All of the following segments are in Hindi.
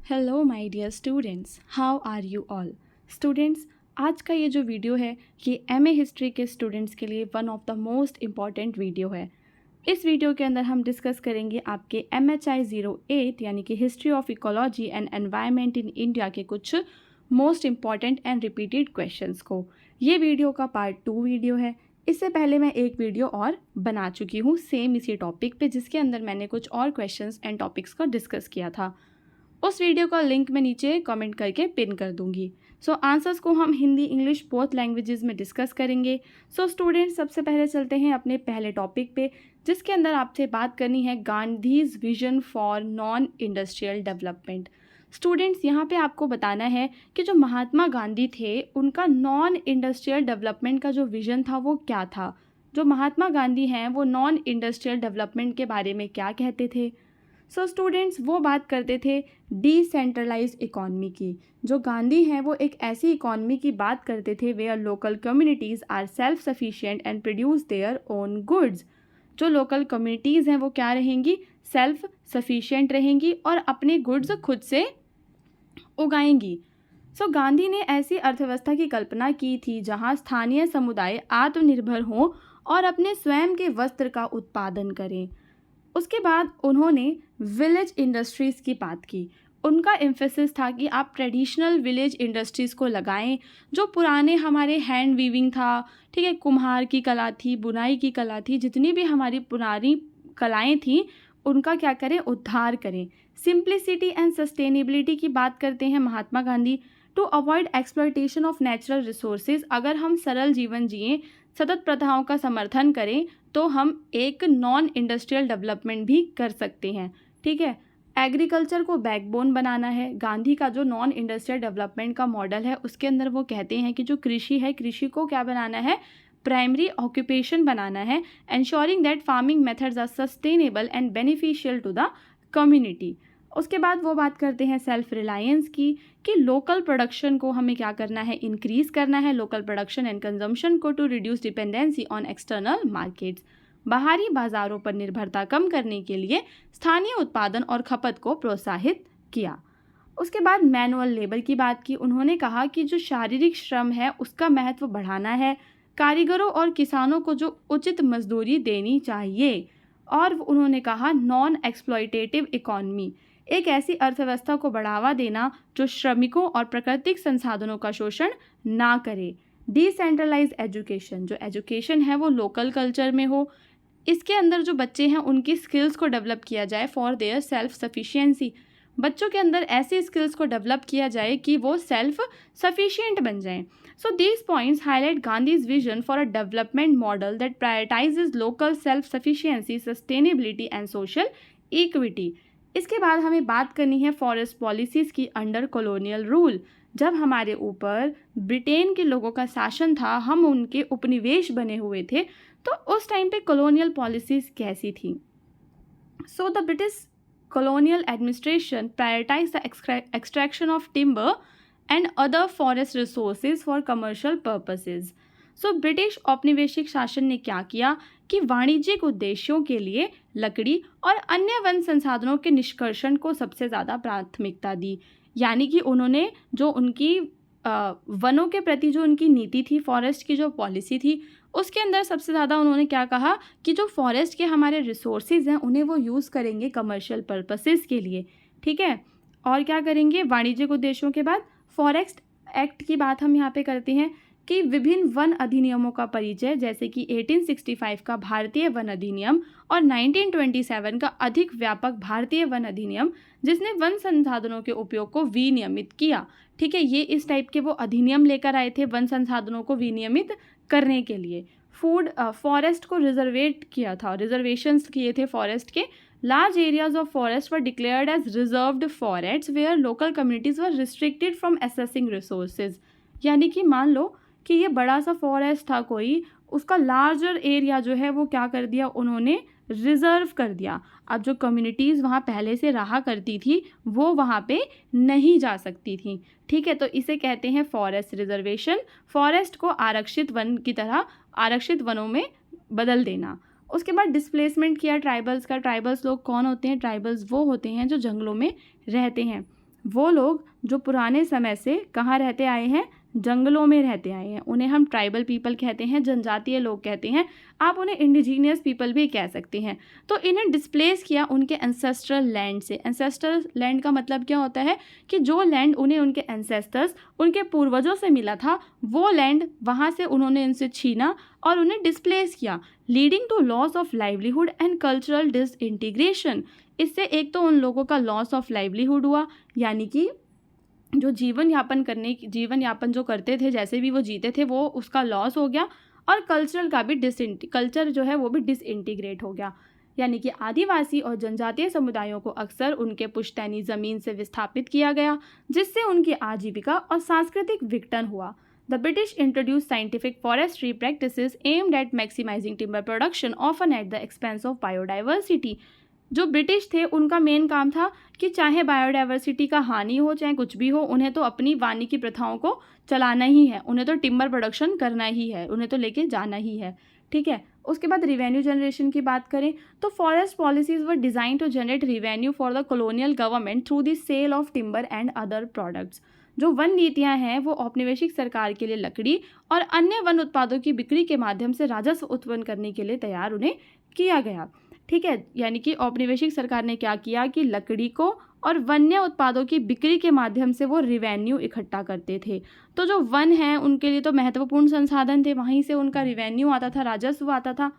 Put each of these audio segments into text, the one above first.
Hello my dear students, how are you all. Students, आज का ये जो वीडियो है ये एमए हिस्ट्री के स्टूडेंट्स के लिए one of the most important video है। इस वीडियो के अंदर हम डिस्कस करेंगे आपके MHI 08 यानी कि history of ecology and environment in India के कुछ most important and repeated questions को। ये वीडियो का पार्ट 2 वीडियो है। इससे पहले मैं एक वीडियो और बना चुकी हूँ सेम इसी टॉपिक पे, जिसके अंदर मैंने कुछ और क्वेश्चंस एंड टॉपिक्स को डिस्कस किया था। उस वीडियो का लिंक मैं नीचे कमेंट करके पिन कर दूंगी। सो आंसर्स को हम हिंदी इंग्लिश बोथ लैंग्वेजेस में डिस्कस करेंगे। सो स्टूडेंट्स, सबसे पहले चलते हैं अपने पहले टॉपिक पे, जिसके अंदर आपसे बात करनी है Gandhi's vision for non industrial development. Students, यहाँ पे आपको बताना है कि जो महात्मा गांधी थे उनका नॉन इंडस्ट्रियल डेवलपमेंट का जो विजन था वो क्या था। जो महात्मा गांधी हैं वो नॉन इंडस्ट्रियल डेवलपमेंट के बारे में क्या कहते थे। सो स्टूडेंट्स, वो बात करते थे डिसेंट्रलाइज्ड इकॉनमी की। जो गांधी हैं वो एक ऐसी इकॉनमी की बात करते थे where local communities are self sufficient and produce their own goods. जो लोकल कम्युनिटीज़ हैं वो क्या रहेंगी, सेल्फ सफिशिएंट रहेंगी और अपने गुड्स खुद से उगाएंगी। सो गांधी ने ऐसी अर्थव्यवस्था की कल्पना की थी जहां स्थानीय समुदाय आत्मनिर्भर हों और अपने स्वयं के वस्त्र का उत्पादन करें। उसके बाद उन्होंने विलेज इंडस्ट्रीज़ की बात की। उनका एम्फेसिस था कि आप ट्रेडिशनल विलेज इंडस्ट्रीज़ को लगाएं। जो पुराने हमारे हैंड वीविंग था, ठीक है, कुम्हार की कला थी, बुनाई की कला थी, जितनी भी हमारी पुरानी कलाएं थीं उनका क्या करें, उद्धार करें। सिंप्लिसिटी एंड सस्टेनेबिलिटी की बात करते हैं Mahatma Gandhi. To avoid exploitation of natural resources, अगर हम सरल जीवन जिएं, सतत प्रथाओं का समर्थन करें तो हम एक नॉन इंडस्ट्रियल डेवलपमेंट भी कर सकते हैं। ठीक है, एग्रीकल्चर को बैकबोन बनाना है। गांधी का जो नॉन इंडस्ट्रियल डेवलपमेंट का मॉडल है उसके अंदर वो कहते हैं कि जो कृषि है, कृषि को क्या बनाना है, प्राइमरी ऑक्यूपेशन बनाना है, ensuring that farming methods are sustainable and beneficial to the community. उसके बाद वो बात करते हैं सेल्फ रिलायंस की, कि लोकल प्रोडक्शन को हमें क्या करना है, इंक्रीज़ करना है, लोकल प्रोडक्शन एंड कंजम्पशन को, to reduce dependency on external markets. बाहरी बाजारों पर निर्भरता कम करने के लिए स्थानीय उत्पादन और खपत को प्रोत्साहित किया। उसके बाद मैनुअल लेबर की बात की। उन्होंने कहा कि जो शारीरिक श्रम है उसका महत्व बढ़ाना है, कारीगरों और किसानों को जो उचित मजदूरी देनी चाहिए। और उन्होंने कहा नॉन एक्सप्लॉयटेटिव इकॉनमी, एक ऐसी अर्थव्यवस्था को बढ़ावा देना जो श्रमिकों और प्राकृतिक संसाधनों का शोषण ना करे। डिसेंट्रलाइज एजुकेशन, जो एजुकेशन है वो लोकल कल्चर में हो, इसके अंदर जो बच्चे हैं उनकी स्किल्स को डेवलप किया जाए फॉर देयर सेल्फ सफिशिएंसी। बच्चों के अंदर ऐसी स्किल्स को डेवलप किया जाए कि वो सेल्फ सफिशिएंट बन जाएं। So these points highlight Gandhi's vision for a development model that prioritises local self sufficiency, sustainability and social equity. इसके बाद हमें बात करनी है फॉरेस्ट पॉलिसीज़ की अंडर कॉलोनियल रूल। जब हमारे ऊपर ब्रिटेन के लोगों का शासन था, हम उनके उपनिवेश बने हुए थे, तो उस टाइम पे कॉलोनियल पॉलिसीज़ कैसी थी। So the British colonial administration prioritized the extraction of timber and other forest resources for commercial purposes. So British औपनिवेशिक शासन ने क्या किया कि वाणिज्यिक उद्देश्यों के लिए लकड़ी और अन्य वन संसाधनों के निष्कर्षण को सबसे ज़्यादा प्राथमिकता दी। यानी कि उन्होंने जो उनकी वनों के प्रति जो उनकी नीति थी, फॉरेस्ट की जो पॉलिसी थी, उसके अंदर सबसे ज़्यादा उन्होंने क्या कहा कि जो फॉरेस्ट के हमारे रिसोर्सेज हैं उन्हें वो यूज़ करेंगे कमर्शियल पर्पसेस के लिए। ठीक है, और क्या करेंगे, वाणिज्यिक उद्देश्यों के बाद फॉरेस्ट एक्ट की बात हम यहाँ पे करते हैं कि विभिन्न वन अधिनियमों का परिचय, जैसे कि 1865 का भारतीय वन अधिनियम और 1927 का अधिक व्यापक भारतीय वन अधिनियम, जिसने वन संसाधनों के उपयोग को विनियमित किया। ठीक है, ये इस टाइप के वो अधिनियम लेकर आए थे वन संसाधनों को विनियमित करने के लिए। फॉरेस्ट को रिजर्वेट किया था, रिजर्वेशंस किए थे फॉरेस्ट के। Large areas of forest were declared as reserved forest where local communities were restricted from accessing resources. यानी कि मान लो कि ये बड़ा सा फॉरेस्ट था कोई, उसका लार्जर एरिया जो है वो क्या कर दिया, उन्होंने रिजर्व कर दिया। अब जो कम्युनिटीज़ वहाँ पहले से रहा करती थी वो वहाँ पे नहीं जा सकती थी। ठीक है, तो इसे कहते हैं फॉरेस्ट रिजर्वेशन। फॉरेस्ट को आरक्षित वन की तरह आरक्षित वनों में बदल देना। उसके बाद डिस्प्लेसमेंट किया ट्राइबल्स का। ट्राइबल्स लोग कौन होते हैं, ट्राइबल्स वो होते हैं जो जंगलों में रहते हैं। वो लोग जो पुराने समय से कहाँ रहते आए हैं, जंगलों में रहते आए हैं, उन्हें हम ट्राइबल पीपल कहते हैं, जनजातीय लोग कहते हैं, आप उन्हें इंडिजीनियस पीपल भी कह सकते हैं। तो इन्हें डिस्प्लेस किया उनके एंसेस्ट्रल लैंड से। एंसेस्ट्रल लैंड का मतलब क्या होता है कि जो लैंड उन्हें उनके एंसेस्टर्स, उनके पूर्वजों से मिला था, वो लैंड वहाँ से उन्होंने इनसे छीना और उन्हें डिस्प्लेस किया, leading to loss of livelihood and cultural disintegration. इससे एक तो उन लोगों का लॉस ऑफ लाइवलीहुड हुआ, यानी कि जो जीवन यापन जो करते थे, जैसे भी वो जीते थे, वो उसका लॉस हो गया, और कल्चरल का भी कल्चर जो है वो भी डिसइंटीग्रेट हो गया। यानी कि आदिवासी और जनजातीय समुदायों को अक्सर उनके पुश्तैनी ज़मीन से विस्थापित किया गया, जिससे उनकी आजीविका और सांस्कृतिक विघटन हुआ। The British introduced scientific forestry practices aimed at maximizing timber production, often at the expense of biodiversity. जो ब्रिटिश थे उनका मेन काम था कि चाहे बायोडाइवर्सिटी का हानि हो चाहे कुछ भी हो, उन्हें तो अपनी वानिकी प्रथाओं को चलाना ही है, उन्हें तो टिम्बर प्रोडक्शन करना ही है, उन्हें तो लेके जाना ही है। ठीक है, उसके बाद रिवेन्यू जनरेशन की बात करें तो forest policies were design to generate revenue for the colonial government through the sale of timber and other products. जो वन नीतियां हैं वो औपनिवेशिक सरकार के लिए लकड़ी और अन्य वन उत्पादों की बिक्री के माध्यम से राजस्व उत्पन्न करने के लिए तैयार उन्हें किया गया। ठीक है, यानी कि औपनिवेशिक सरकार ने क्या किया कि लकड़ी को और वन्य उत्पादों की बिक्री के माध्यम से वो रिवेन्यू इकट्ठा करते थे। तो जो वन हैं उनके लिए तो महत्वपूर्ण संसाधन थे, वहीं से उनका रिवेन्यू आता था, राजस्व आता था।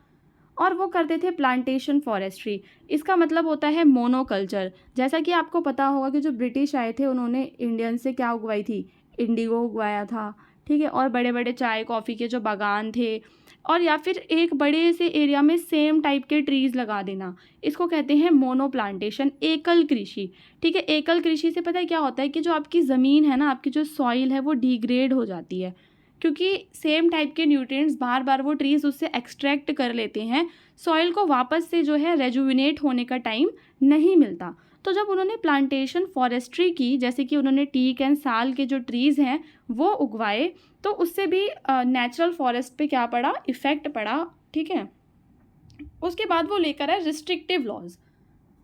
और वो करते थे प्लांटेशन फॉरेस्ट्री। इसका मतलब होता है मोनोकल्चर। जैसा कि आपको पता होगा कि जो ब्रिटिश आए थे उन्होंने इंडियन से क्या उगवाई थी, इंडिगो उगवाया था। ठीक है, और बड़े बड़े चाय कॉफ़ी के जो बागान थे, और या फिर एक बड़े से एरिया में सेम टाइप के ट्रीज़ लगा देना, इसको कहते हैं मोनो प्लांटेशन, एकल कृषि। ठीक है, एकल कृषि से पता है क्या होता है कि जो आपकी ज़मीन है ना, आपकी जो सॉइल है वो डिग्रेड हो जाती है, क्योंकि सेम टाइप के न्यूट्रिएंट्स बार बार वो ट्रीज़ उससे एक्सट्रैक्ट कर लेते हैं, सॉइल को वापस से जो है रेजुविनेट होने का टाइम नहीं मिलता। तो जब उन्होंने प्लांटेशन फॉरेस्ट्री की, जैसे कि उन्होंने टीक एंड साल के जो ट्रीज़ हैं वो उगवाए, तो उससे भी नेचुरल फॉरेस्ट पे क्या पड़ा, इफ़ेक्ट पड़ा। ठीक है, उसके बाद वो लेकर आए restrictive laws.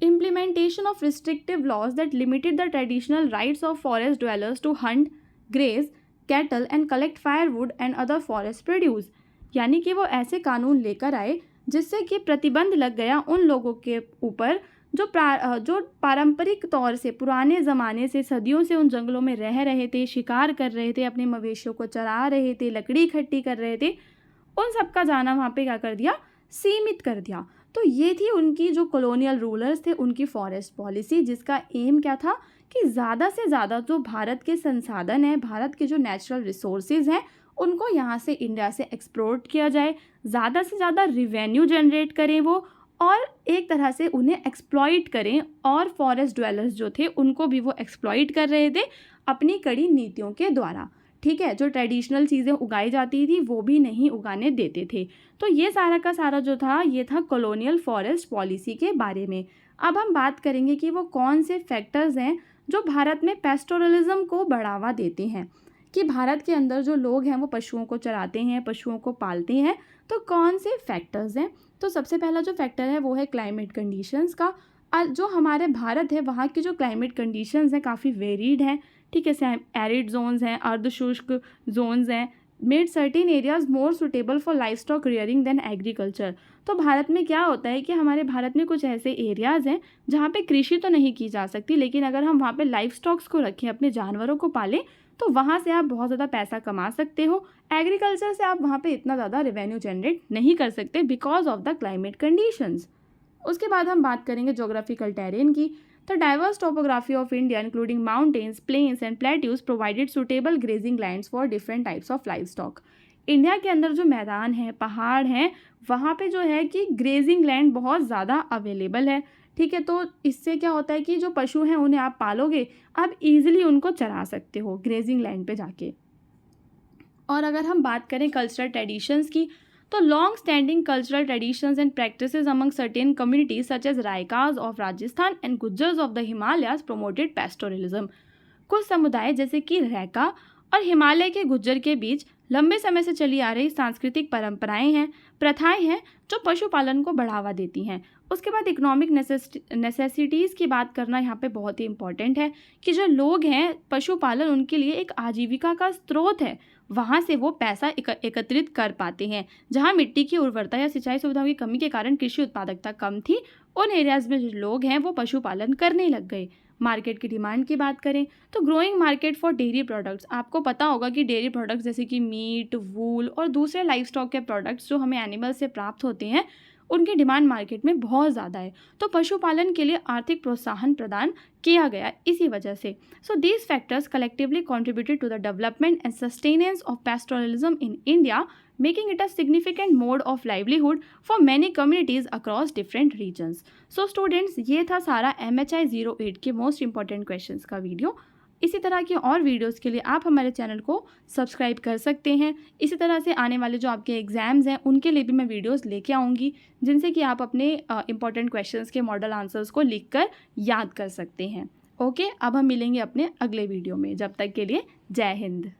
Implementation of restrictive laws that limited the traditional rights of forest dwellers to hunt, graze cattle and collect firewood and other forest produce. यानी कि वो ऐसे कानून लेकर आए जिससे कि प्रतिबंध लग गया उन लोगों के ऊपर जो पारंपरिक तौर से पुराने ज़माने से सदियों से उन जंगलों में रह रहे थे, शिकार कर रहे थे, अपने मवेशियों को चरा रहे थे, लकड़ी इकट्ठी कर रहे थे, उन सब का जाना वहाँ पे क्या कर दिया, सीमित कर दिया। तो ये थी उनकी जो कॉलोनियल रूलर्स थे उनकी फॉरेस्ट पॉलिसी, जिसका एम क्या था कि ज़्यादा से ज़्यादा जो भारत के संसाधन हैं, भारत के जो नेचुरल रिसोर्सेज हैं, उनको यहाँ से इंडिया से एक्सप्लोर्ट किया जाए, ज़्यादा से ज़्यादा रिवेन्यू जनरेट करें वो, और एक तरह से उन्हें एक्सप्लॉइट करें। और फॉरेस्ट ड्वेलर्स जो थे उनको भी वो एक्सप्लॉइट कर रहे थे अपनी कड़ी नीतियों के द्वारा। ठीक है, जो ट्रेडिशनल चीज़ें उगाई जाती थी वो भी नहीं उगाने देते थे। तो ये सारा का सारा जो था ये था कॉलोनियल फॉरेस्ट पॉलिसी के बारे में। अब हम बात करेंगे कि वो कौन से फैक्टर्स हैं जो भारत में पेस्टोरलिज्म को बढ़ावा देते हैं, कि भारत के अंदर जो लोग हैं वो पशुओं को चराते हैं, पशुओं को पालते हैं, तो कौन से फैक्टर्स हैं। तो सबसे पहला जो फैक्टर है वो है क्लाइमेट कंडीशंस का। जो हमारे भारत है वहाँ की जो क्लाइमेट कंडीशंस हैं काफ़ी वेरीड हैं। ठीक है, एरिड जोन्स हैं, अर्धशुष्क जोन्स हैं, made certain areas more suitable for livestock rearing than agriculture. तो भारत में क्या होता है कि हमारे भारत में कुछ ऐसे एरियाज़ हैं जहाँ पे कृषि तो नहीं की जा सकती, लेकिन अगर हम वहाँ पे लाइफ स्टॉक्स को रखें, अपने जानवरों को पालें, तो वहाँ से आप बहुत ज़्यादा पैसा कमा सकते हो। एग्रीकल्चर से आप वहाँ पे इतना ज़्यादा रेवेन्यू जनरेट नहीं कर सकते because of the climate conditions. उसके बाद हम बात करेंगे जोग्राफिकल टेरेन की। तो diverse topography of India including mountains, plains and plateaus provided suitable grazing lands for different types of livestock. India के अंदर जो मैदान है, पहाड़ हैं, वहाँ पे जो है कि ग्रेजिंग लैंड बहुत ज़्यादा अवेलेबल है। ठीक है, तो इससे क्या होता है कि जो पशु हैं उन्हें आप पालोगे, आप ईजिली उनको चरा सकते हो ग्रेजिंग लैंड पे जाके। और अगर हम बात करें कल्चरल ट्रेडिशंस की, तो long standing cultural traditions and practices among certain communities such as Raikas of Rajasthan and Gujjars of the Himalayas promoted pastoralism. कुछ समुदाय जैसे कि रैका और हिमालय के गुज्जर के बीच लंबे समय से चली आ रही सांस्कृतिक परंपराएं हैं, प्रथाएं हैं जो पशुपालन को बढ़ावा देती हैं। उसके बाद इकोनॉमिक नेसेसिटीज़ की बात करना यहाँ पे बहुत ही इंपॉर्टेंट है कि जो लोग हैं पशुपालन उनके लिए एक आजीविका का स्रोत है, वहाँ से वो पैसा एकत्रित कर पाते हैं। जहाँ मिट्टी की उर्वरता या सिंचाई सुविधाओं की कमी के कारण कृषि उत्पादकता कम थी, उन एरियाज़ में जो लोग हैं वो पशुपालन करने लग गए। मार्केट की डिमांड की बात करें तो growing market for dairy products, आपको पता होगा कि डेयरी प्रोडक्ट्स जैसे कि मीट, वूल और दूसरे लाइव स्टॉक के प्रोडक्ट्स जो हमें एनिमल से प्राप्त होते हैं, उनकी डिमांड मार्केट में बहुत ज़्यादा है। तो पशुपालन के लिए आर्थिक प्रोत्साहन प्रदान किया गया इसी वजह से। So these factors collectively contributed to the development and sustenance of pastoralism in India, making it a significant mode of livelihood for many communities across different regions. So students, ये था सारा MHI 08 के मोस्ट इंपॉर्टेंट क्वेश्चंस का वीडियो। इसी तरह के और वीडियोस के लिए आप हमारे चैनल को सब्सक्राइब कर सकते हैं। इसी तरह से आने वाले जो आपके एग्ज़ाम्स हैं उनके लिए भी मैं वीडियोस लेके आऊँगी, जिनसे कि आप अपने इंपॉर्टेंट क्वेश्चंस के मॉडल आंसर्स को लिखकर याद कर सकते हैं। ओके, अब हम मिलेंगे अपने अगले वीडियो में। जब तक के लिए जय हिंद।